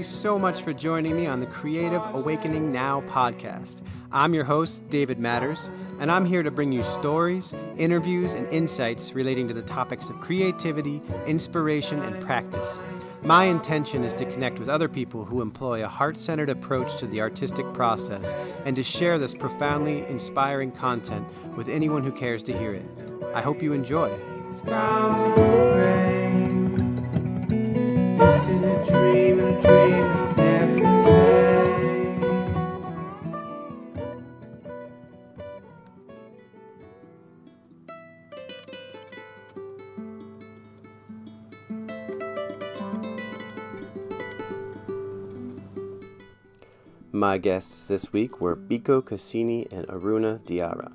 so much for joining me on the Creative Awakening Now podcast. I'm your host, David Matters, and I'm here to bring you stories, interviews, and insights relating to the topics of creativity, inspiration, and practice. My intention is to connect with other people who employ a heart-centered approach to the artistic process and to share this profoundly inspiring content with anyone who cares to hear it. I hope you enjoy. This is a dream, and a dream is never the same. My guests this week were Biko Casini and Arouna Diarra.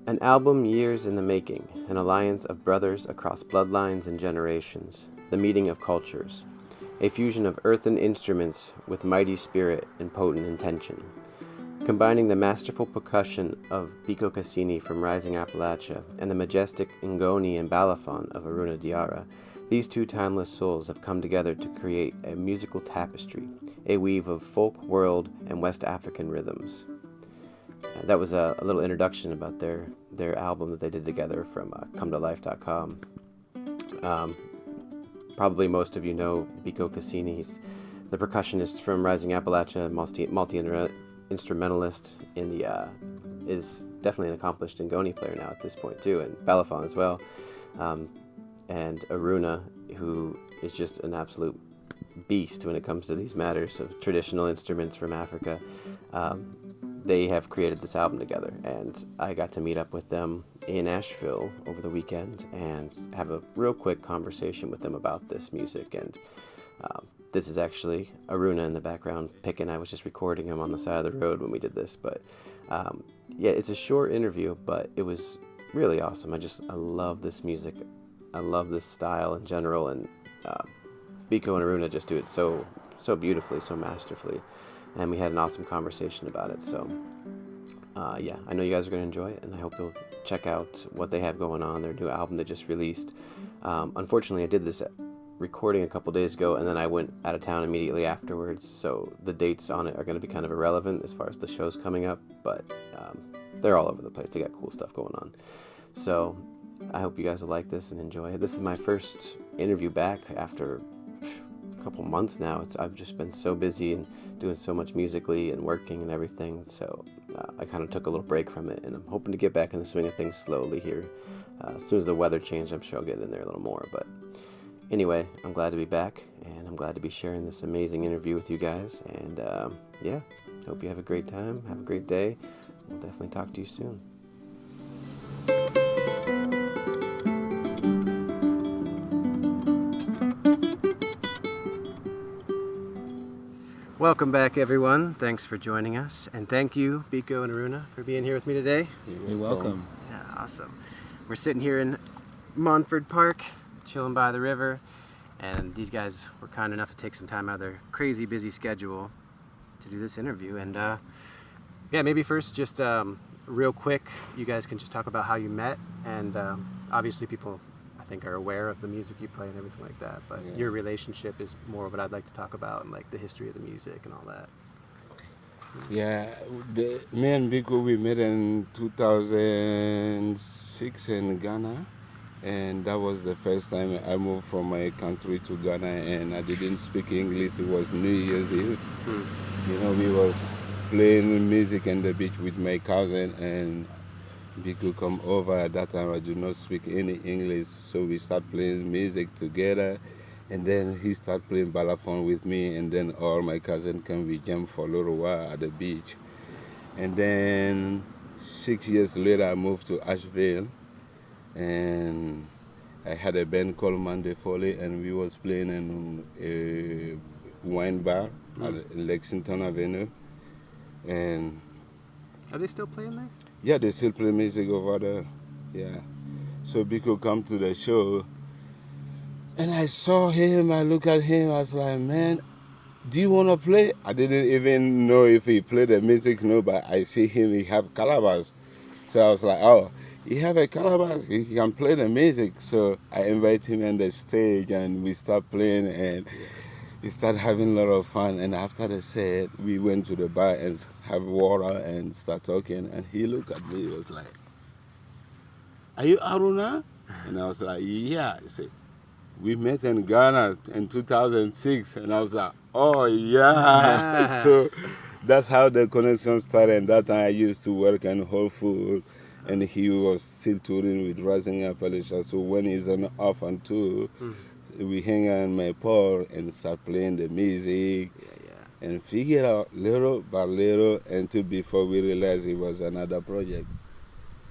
An album years in the making, an alliance of brothers across bloodlines and generations, the meeting of cultures, a fusion of earthen instruments with mighty spirit and potent intention. Combining the masterful percussion of Biko Casini from Rising Appalachia and the majestic Ngoni and Balafon of Arouna Diarra, these two timeless souls have come together to create a musical tapestry, a weave of folk, world, and West African rhythms. That was a little introduction about their album that they did together from cometolife.com. Probably most of you know Biko Casini. He's the percussionist from Rising Appalachia, multi-instrumentalist in the is definitely an accomplished Ngoni player now at this point too, and Balafon as well. And Arouna, who is just an absolute beast when it comes to these matters of traditional instruments from Africa. They have created this album together, and I got to meet up with them in Asheville over the weekend and have a real quick conversation with them about this music. And this is actually Arouna in the background picking. I was just recording him on the side of the road when we did this, but yeah, it's a short interview, but it was really awesome. I love this music. I love this style in general, and Biko and Arouna just do it so beautifully, so masterfully. And we had an awesome conversation about it. So, yeah, I know you guys are going to enjoy it, and I hope you'll check out what they have going on, their new album they just released. Unfortunately, I did this recording a couple days ago, and then I went out of town immediately afterwards, so the dates on it are going to be kind of irrelevant as far as the shows coming up, but they're all over the place. They got cool stuff going on. So, I hope you guys will like this and enjoy it. This is my first interview back after couple months now. I've just been so busy and doing so much musically and working and everything, so I kind of took a little break from it, and I'm hoping to get back in the swing of things slowly here. As soon as the weather changed, I'm sure I'll get in there a little more, but anyway, I'm glad to be back, and I'm glad to be sharing this amazing interview with you guys, and yeah, hope you have a great time, have a great day. We'll definitely talk to you soon. Welcome back, everyone. Thanks for joining us, and thank you, Biko and Arouna, for being here with me today. You're welcome. Yeah, awesome. We're sitting here in Montford Park, chilling by the river, and these guys were kind enough to take some time out of their crazy busy schedule to do this interview. And yeah, maybe first, just real quick, you guys can just talk about how you met, and obviously people, I think, are aware of the music you play and everything like that, but yeah, your relationship is more what I'd like to talk about, and like the history of the music and all that. Yeah, me and Biko, we met in 2006 in Ghana, and that was the first time I moved from my country to Ghana, and I didn't speak English. It was New Year's Eve. You know, we was playing music on the beach with my cousin, and Biko come over. At that time I do not speak any English, so we start playing music together, and then he start playing Balafon with me, and then all my cousins come, we jam for a little while at the beach. And then 6 years later I moved to Asheville, and I had a band called Monday Foley, and we was playing in a wine bar at Lexington Avenue. And are they still playing there? Yeah, they still play music over there. Yeah. So Biko come to the show, and I saw him, I look at him, I was like, man, do you want to play? I didn't even know if he played the music, no, but I see him, he have calabash. So I was like, oh, he have a calabash, he can play the music. So I invite him on the stage, and we start playing, and we started having a lot of fun. And after the set, we went to the bar and have water and start talking. And he looked at me, he was like, "Are you Arouna?" And I was like, "Yeah." He said, "We met in Ghana in 2006." And I was like, "Oh, yeah." So that's how the connection started. And that time I used to work in Whole Foods, and he was still touring with Rising Appalachia. So when he's on off on tour, we hang out in my pod and start playing the music and figure out little by little until before we realized it was another project.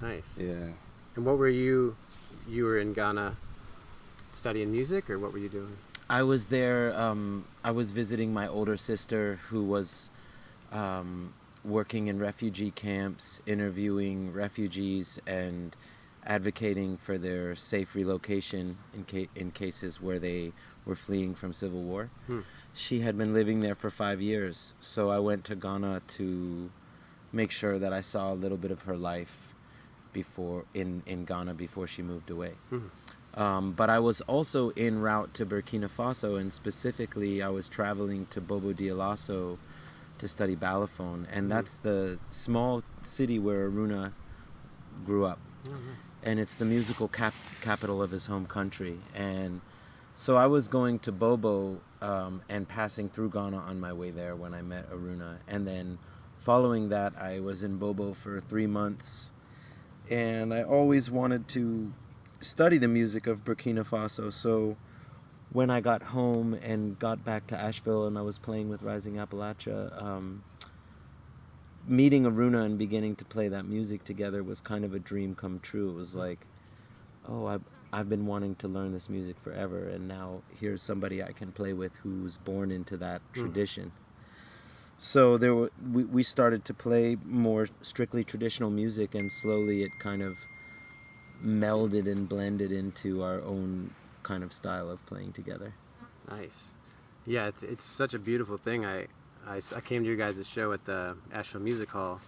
Nice. Yeah. And what were you were in Ghana studying music, or what were you doing? I was there, I was visiting my older sister who was working in refugee camps, interviewing refugees and advocating for their safe relocation in cases where they were fleeing from civil war. She had been living there for 5 years, so I went to Ghana to make sure that I saw a little bit of her life before in Ghana before she moved away. But I was also en route to Burkina Faso, and specifically I was traveling to Bobo Dioulasso to study Balafon, and that's the small city where Arouna grew up. And it's the musical capital of his home country. And so I was going to Bobo and passing through Ghana on my way there when I met Arouna. And then following that, I was in Bobo for 3 months. And I always wanted to study the music of Burkina Faso. So when I got home and got back to Asheville and I was playing with Rising Appalachia, meeting Arouna and beginning to play that music together was kind of a dream come true. It was like, oh, I've been wanting to learn this music forever, and now here's somebody I can play with who's born into that tradition. So we started to play more strictly traditional music, and slowly it kind of melded and blended into our own kind of style of playing together. Nice. Yeah, it's such a beautiful thing. I came to your guys' show at the Asheville Music Hall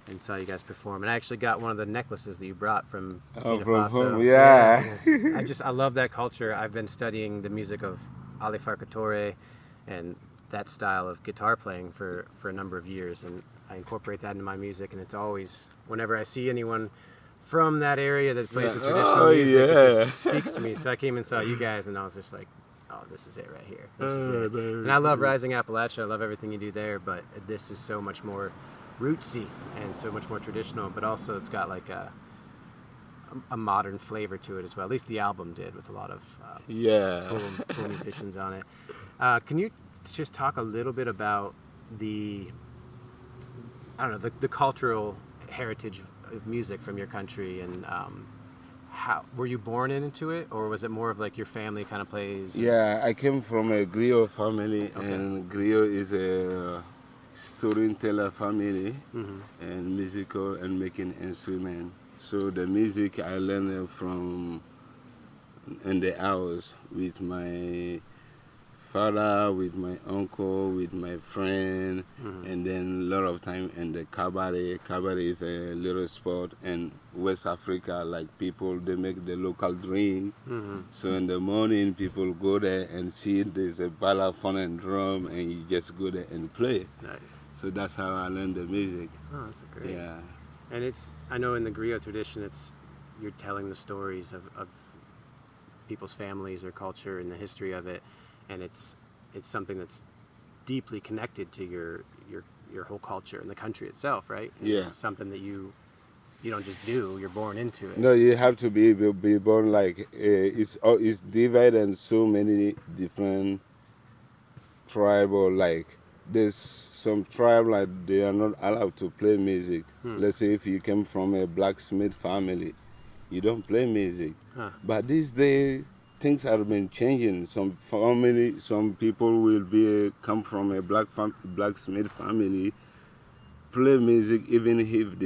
and saw you guys perform, and I actually got one of the necklaces that you brought from Burkina Faso. Home, yeah. I love that culture. I've been studying the music of Ali Farka Touré and that style of guitar playing for a number of years, and I incorporate that into my music, and it's always, whenever I see anyone from that area that plays the traditional music, it just speaks to me. So I came and saw you guys, and I was just like, oh, this is it right here. This is it. And I love Rising Appalachia. I love everything you do there, but this is so much more rootsy and so much more traditional, but also it's got like a modern flavor to it as well. At least the album did, with a lot of cool musicians on it. Can you just talk a little bit about the cultural heritage of music from your country, and how were you born into it, or was it more of like your family kind of plays? Yeah, I came from a griot family, and griot is a storyteller family, and musical and making instrument. So the music I learned from in the house with my father, with my uncle, with my friend, and then a lot of time in the cabaret. Cabaret is a little spot in West Africa, like people, they make the local drink. So in the morning, people go there and see there's a balafon and drum, and you just go there and play. Nice. So that's how I learned the music. Oh, that's great. Yeah. And I know in the griot tradition, you're telling the stories of people's families or culture and the history of it, and it's something that's deeply connected to your whole culture and the country itself, right? And Yeah. it's something that you don't just do; you're born into it. No, you have to be born like it's divided in so many different tribal. Like there's some tribe like they are not allowed to play music. Let's say if you came from a blacksmith family, you don't play music. But these days things have been changing. Some family, some people will come from a blacksmith family, play music even if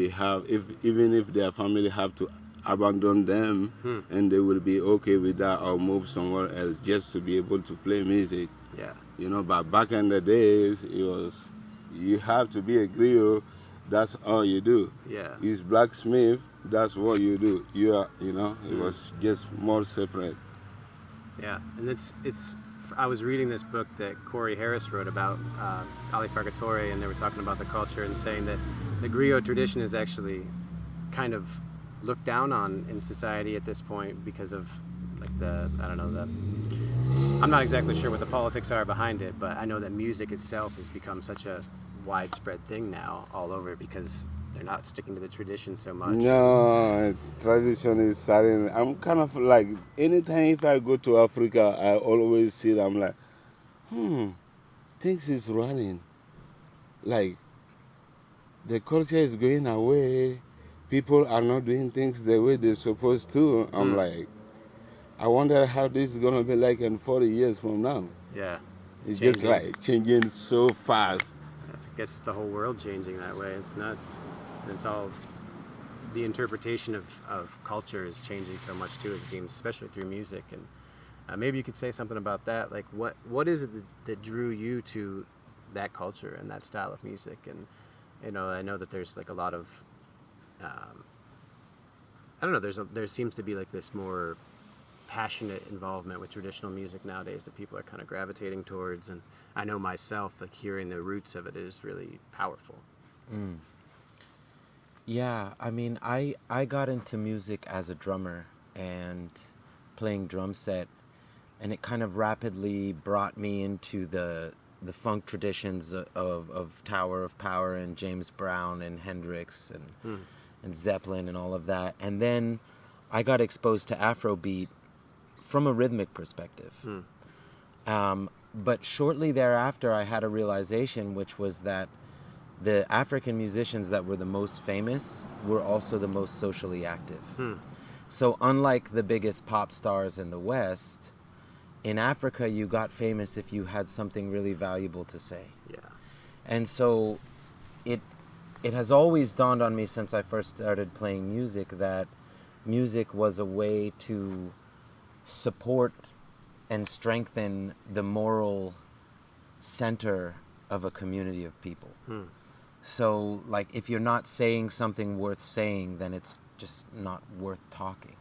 their family have to abandon them, and they will be okay with that or move somewhere else just to be able to play music. Yeah. You know, but back in the days, it was, you have to be a griot, that's all you do. Yeah. It's blacksmith, that's what you do. You are, it was just more separate. Yeah, and it's I was reading this book that Corey Harris wrote about Ali Fargatore, and they were talking about the culture and saying that the griot tradition is actually kind of looked down on in society at this point because of like I'm not exactly sure what the politics are behind it, but I know that music itself has become such a widespread thing now all over because they're not sticking to the tradition so much. No, tradition is starting. I'm kind of like, anytime if I go to Africa, I always see it, I'm like, things is running. Like, the culture is going away. People are not doing things the way they're supposed to. I'm like, I wonder how this is going to be like in 40 years from now. Yeah. It's just like changing so fast. I guess it's the whole world changing that way. It's nuts. And it's all, the interpretation of culture is changing so much too, it seems, especially through music. And maybe you could say something about that. Like, what is it that drew you to that culture and that style of music? And, you know, I know that there's like a lot of, I don't know, there seems to be like this more passionate involvement with traditional music nowadays that people are kind of gravitating towards. And I know myself, like, hearing the roots of it is really powerful. Yeah, I mean, I got into music as a drummer and playing drum set, and it kind of rapidly brought me into the funk traditions of Tower of Power and James Brown and Hendrix and Zeppelin and all of that. And then I got exposed to Afrobeat from a rhythmic perspective. But shortly thereafter, I had a realization, which was that the African musicians that were the most famous were also the most socially active. So unlike the biggest pop stars in the West, in Africa you got famous if you had something really valuable to say. Yeah. And so it has always dawned on me since I first started playing music that music was a way to support and strengthen the moral center of a community of people. So, like, if you're not saying something worth saying, then it's just not worth talking.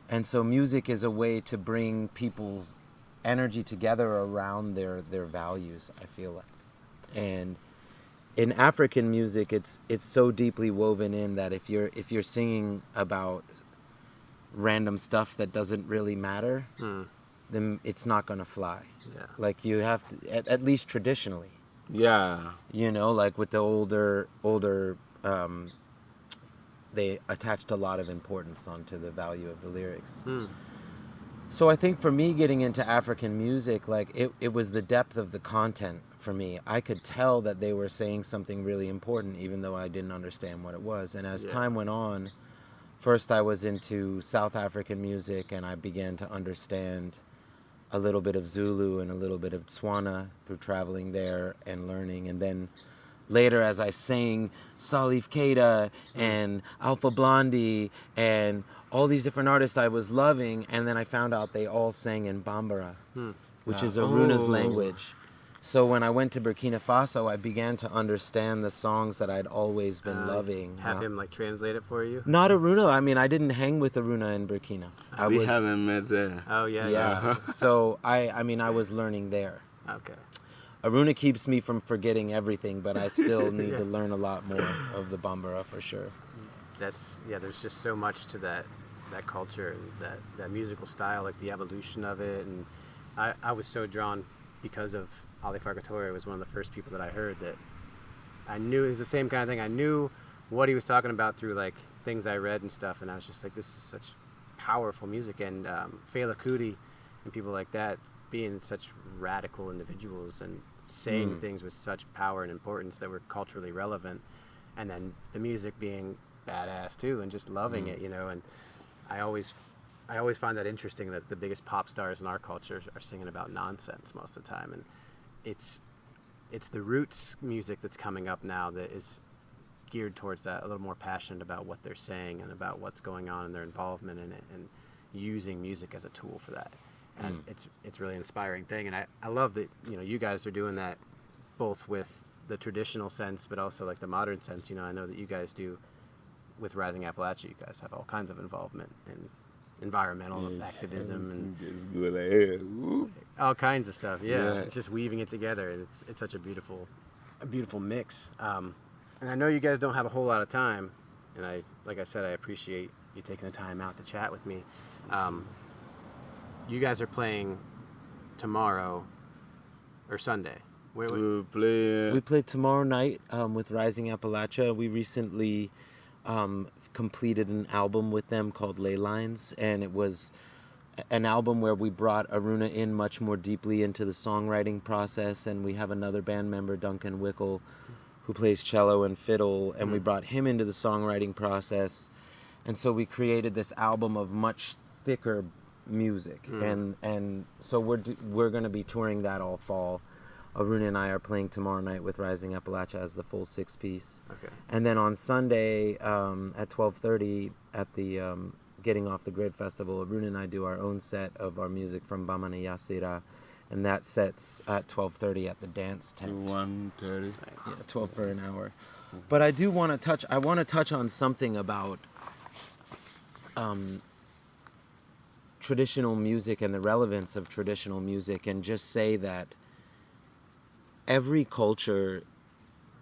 And so music is a way to bring people's energy together around their values, I feel like. And in African music, it's so deeply woven in that if you're singing about random stuff that doesn't really matter, then it's not going to fly. Yeah. Like, you have to, at least traditionally. Yeah. You know, like with the older, they attached a lot of importance onto the value of the lyrics. So I think for me getting into African music, like it was the depth of the content for me. I could tell that they were saying something really important, even though I didn't understand what it was. And as time went on, first I was into South African music, and I began to understand a little bit of Zulu and a little bit of Tswana through traveling there and learning. And then later, as I sang Salif Keita and Alpha Blondy and all these different artists I was loving, and then I found out they all sang in Bambara, which is Arouna's language. So when I went to Burkina Faso, I began to understand the songs that I'd always been loving. Have him like translate it for you? Not Arouna. I mean, I didn't hang with Arouna in Burkina. We haven't met there. Oh, yeah. So I mean, I was learning there. Okay. Arouna keeps me from forgetting everything, but I still need to learn a lot more of the Bambara for sure. There's just so much to that culture and that musical style, like the evolution of it. And I was so drawn because of Ali Fargatore. Was one of the first people that I heard that I knew it was the same kind of thing. I knew what he was talking about through like things I read and stuff, and I was just like, this is such powerful music. And Fela Kuti and people like that being such radical individuals and saying things with such power and importance that were culturally relevant, and then the music being badass too, and just loving it, you know. And I always find that interesting that the biggest pop stars in our culture are singing about nonsense most of the time, and it's the roots music that's coming up now that is geared towards that, a little more passionate about what they're saying and about what's going on and their involvement in it, and using music as a tool for that. And it's really an inspiring thing, and I love that, you know, you guys are doing that both with the traditional sense but also like the modern sense. You know, I know that you guys do with Rising Appalachia, you guys have all kinds of involvement environmental activism and It's good like hell. Woo. all kinds of stuff. Yeah, Yeah. it's just weaving it together, and it's such a beautiful mix. And I know you guys don't have a whole lot of time, and like I said, I appreciate you taking the time out to chat with me. You guys are playing tomorrow or Sunday. We play. We played tomorrow night with Rising Appalachia. We recently completed an album with them called Ley Lines, and it was an album where we brought Arouna in much more deeply into the songwriting process, and we have another band member, Duncan Wickel, who plays cello and fiddle, and we brought him into the songwriting process, and so we created this album of much thicker music, and so we're going to be touring that all fall. Arouna and I are playing tomorrow night with Rising Appalachia as the full 6-piece. Okay. And then on Sunday at 12:30 at the Getting Off the Grid Festival, Arouna and I do our own set of our music from Bamana Yasira, and that sets at 12:30 at the dance tent. 1:30. Yeah, 12 for an hour. But I do want to touch on something about traditional music and the relevance of traditional music, and just say that every culture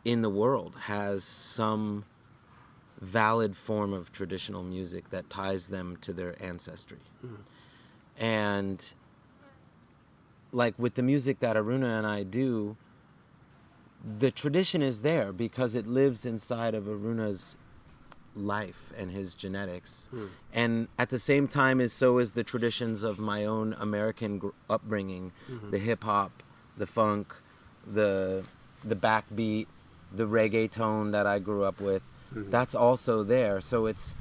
in the world has some valid form of traditional music that ties them to their ancestry. And like with the music that Arouna and I do, the tradition is there because it lives inside of Aruna's life and his genetics. And at the same time so is the traditions of my own American upbringing, the hip hop, the funk, the backbeat, the reggae tone that I grew up with. That's also there. So it's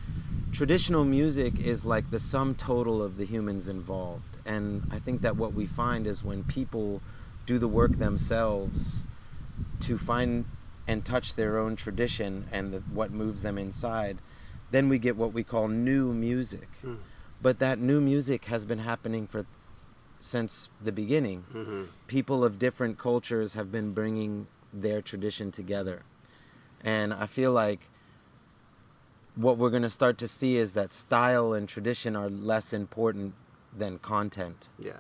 traditional music is like the sum total of the humans involved. And I think that what we find is when people do the work themselves to find and touch their own tradition and what moves them inside, then we get what we call new music. But that new music has been happening since the beginning. People of different cultures have been bringing their tradition together. And I feel like what we're going to start to see is that style and tradition are less important than content. Yeah.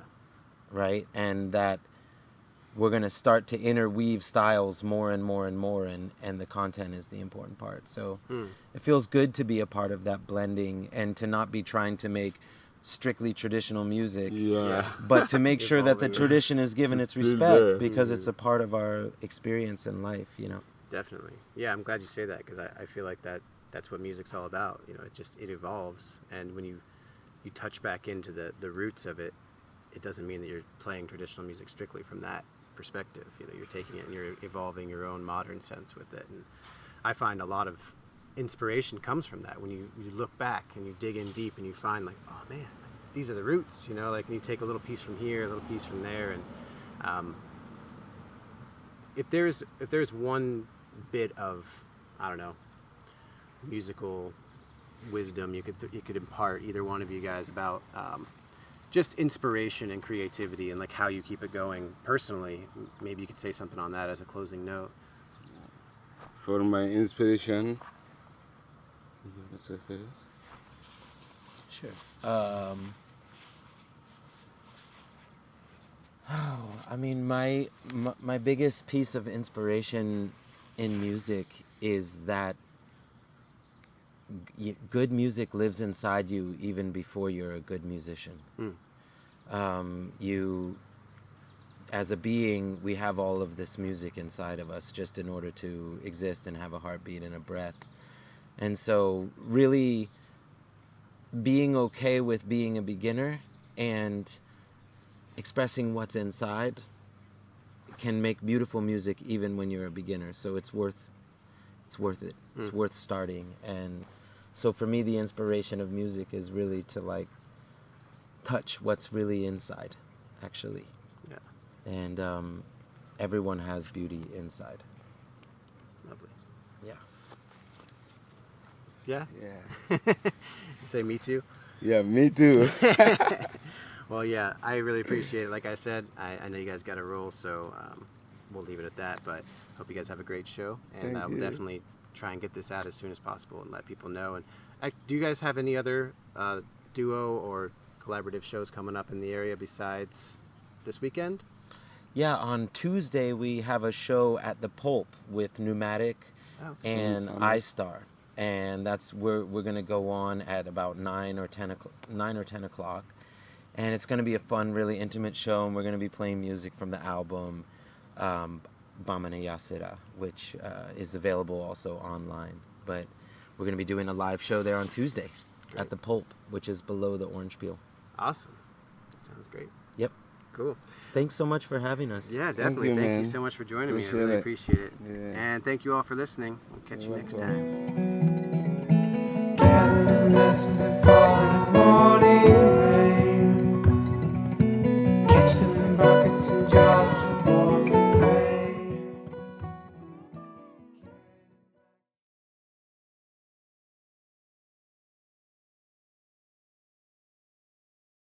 Right? And that we're going to start to interweave styles more and more and more, and the content is the important part. So it feels good to be a part of that blending and to not be trying to make strictly traditional music, but to make sure that the tradition is given its respect because it's a part of our experience in life, you know. Definitely. Yeah, I'm glad you say that because I feel like that's what music's all about. You know, it evolves, and when you touch back into the roots of it, it doesn't mean that you're playing traditional music strictly from that perspective. You know, you're taking it and you're evolving your own modern sense with it. And I find a lot of inspiration comes from that when you look back and you dig in deep and you find like, oh man, these are the roots, you know, like, and you take a little piece from here, a little piece from there. And if there's one bit of, I don't know, musical wisdom you could impart, either one of you guys, about just inspiration and creativity and like how you keep it going personally, maybe you could say something on that as a closing note. For my inspiration, what's it first? Sure. I mean, my biggest piece of inspiration in music is that good music lives inside you even before you're a good musician. You, as a being, we have all of this music inside of us just in order to exist and have a heartbeat and a breath. And so really being okay with being a beginner and expressing what's inside can make beautiful music even when you're a beginner. So it's worth it. It's worth starting. And so for me, the inspiration of music is really to like touch what's really inside, actually. Yeah. And everyone has beauty inside. Lovely. Yeah. Yeah? Yeah. You say me too? Yeah, me too. Well, yeah, I really appreciate it. Like I said, I know you guys got a roll, so we'll leave it at that. But hope you guys have a great show, and we'll definitely try and get this out as soon as possible and let people know. And do you guys have any other duo or collaborative shows coming up in the area besides this weekend? Yeah, on Tuesday we have a show at the Pulp with Pneumatic and iStar, and that's where we're gonna go on at about 9 or 10 o'clock, and it's gonna be a fun, really intimate show, and we're gonna be playing music from the album Bamane Yasira, which is available also online. But we're gonna be doing a live show there on Tuesday at the Pulp, which is below the Orange Peel. Awesome. That sounds great. Yep. Cool. Thanks so much for having us. Yeah, definitely. Thank you so much for joining me. I really appreciate it. Yeah. And thank you all for listening. We'll catch you next time. Lessons and fall.